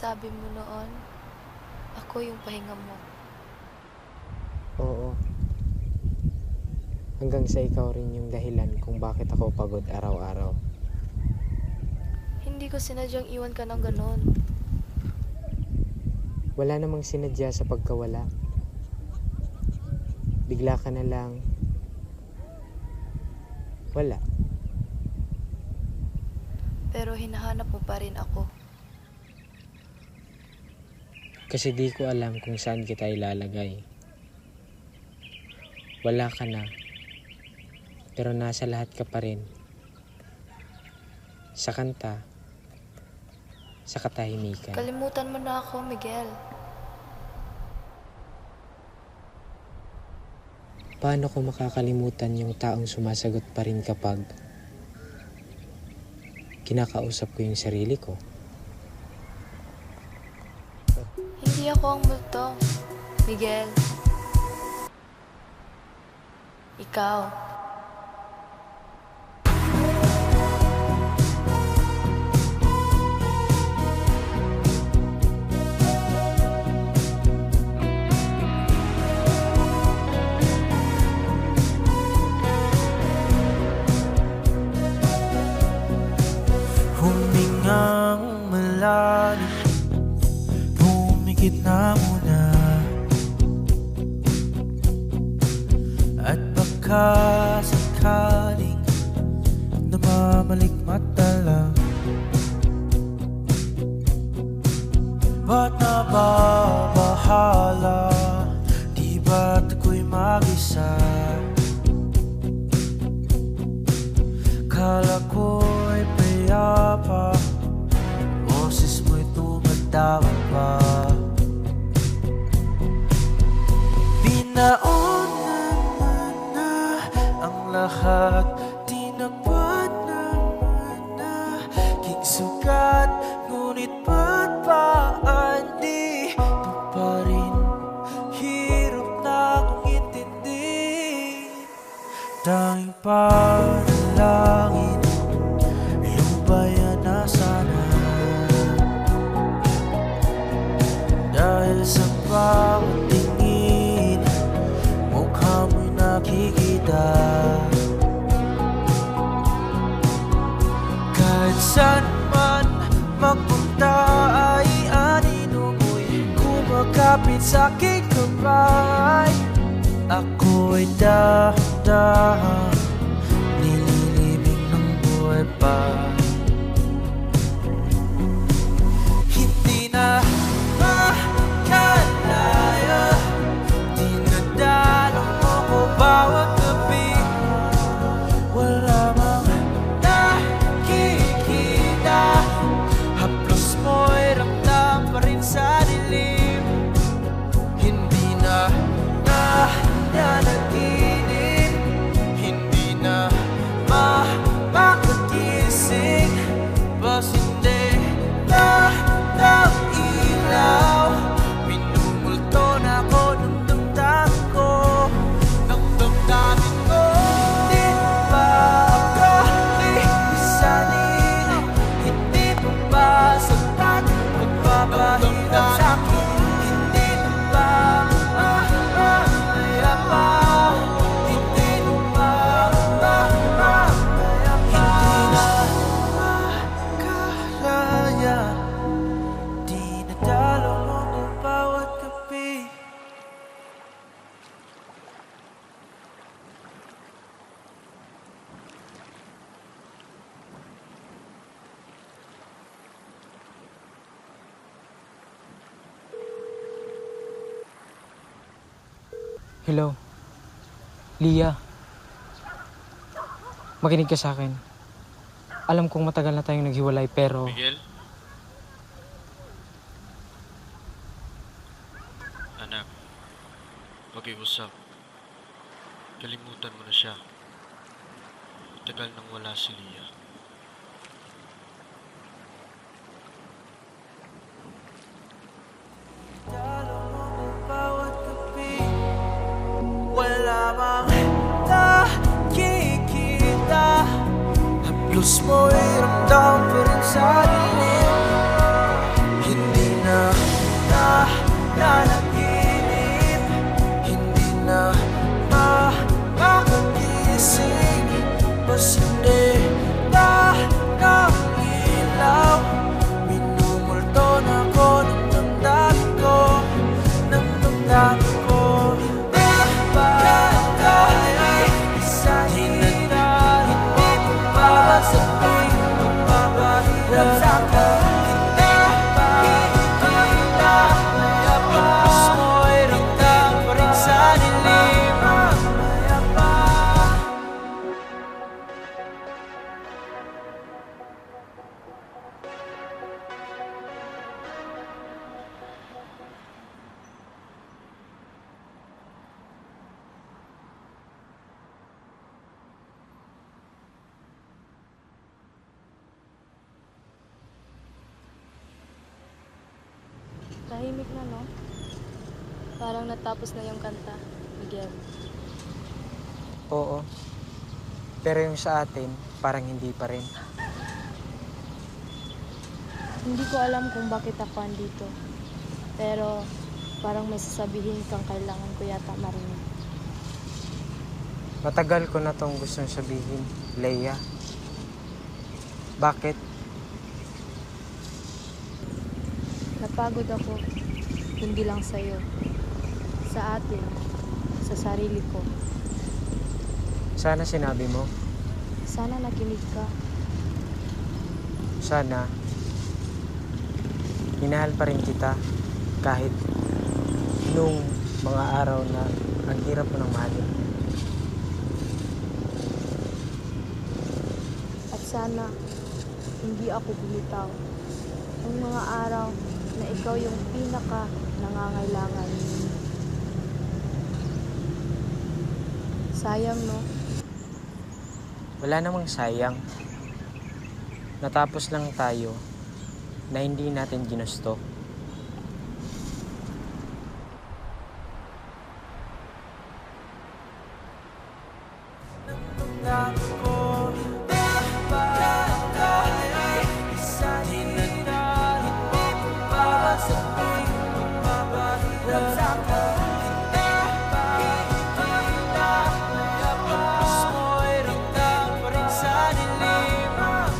sabi mo noon, ako yung pahinga mo. Oo. Hanggang sa ikaw rin yung dahilan kung bakit ako pagod araw-araw. Hindi ko sinadyang iwan ka ng ganon. Wala namang sinadya sa pagkawala. Bigla ka na lang. Wala. Pero hinahanap mo pa rin ako. Kasi di ko alam kung saan kita ilalagay. Wala ka na. Pero nasa lahat ka pa rin. Sa kanta. Sa katahimikan. Kalimutan mo na ako, Miguel. Paano ko makakalimutan yung taong sumasagot pa rin kapag kinakausap ko yung sarili ko? Hindi ako ang multo, Miguel. Ikaw. Humingang malalim, pumikit na muna. At baka sakaling namamalikmata lang. Ba't nababahala? Di ba't ako'y mag-isa? Kala ko'y payapa, boses mo'y tumatawag pa. Binaon naman na ang lahat, tinagpan naman na king sugat. Ngunit ba't ba di mo pa rin hirap na kong intindi? Tanging panalangin, lubayan na sana. Dahil sa bawat tingin, mukha mo'y nakikita. Kahit saan man magpunta ay anino mo'y kumakapit sa aking kamay. Ako'y dahan-dahan nililibing ng buhay pa. Hindi na makalaya, dinadalo mo ko bawat gabi. Wala mang nakikita, haplos mo'y ramdam pa rin sa dilim. Hindi na nanaginip, hindi na makakagising. Bas hindi lahat ng ilaw, minumulto na ako ng damdamin ko, ng damdamin ko. Hindi pa ako lisanin, hindi pa ba sapat pagpapahirap sa'kin? Hindi na ba kaya pa? Hindi na ba kaya pa? Hindi na makalaya, dinadalo mo ng bawat gabi. Hello? Lia? Makinig ka sa akin. Alam kong matagal na tayong naghiwalay pero... Miguel? Anak, pag-iusap. Kalimutan mo na siya. Tagal nang wala si Lia. Dalo mo ng bawat gabi, wala mang nakikita, haplos mo'y ramdam pa rin sa dilim. Hindi nanaginip, hindi na makakagising. Mas hindi na ng ilaw, minumulto na ko ng damdamin ko, ng damdamin ko. Hindi ba tayo isang hirap? Hindi ko ba sabing magpapahirap sa'kin? Hindi ba kita mayabang? Mo'y ramdam pa rin sa dilim. Mayabang. Tahimik na, no? Parang natapos na yung kanta, Miguel. Oo. Pero yung sa atin, parang hindi pa rin. Hindi ko alam kung bakit ako andito. Pero parang may sasabihin kang kailangan ko yata marinig. Matagal ko na tong gustong sabihin, Leia. Bakit? Napagod ako, hindi lang sa'yo. Sa atin, sa sarili ko. Sana sinabi mo. Sana nakinig ka. Sana minahal pa rin kita kahit nung mga araw na ang hirap mo nang mahalin. At sana, hindi ako bumitaw. Ang mga araw na ikaw yung pinaka nangangailangan. Sayang, no? Wala namang sayang. Natapos lang tayo na hindi natin ginusto. Damdamin ko, hindi ba tayo isang hirap? Hindi ko ba sabing magpapahirap sa'kin? Hindi ba kita mayabang? Mo'y ramdam pa rin sa dilim. Mayabang.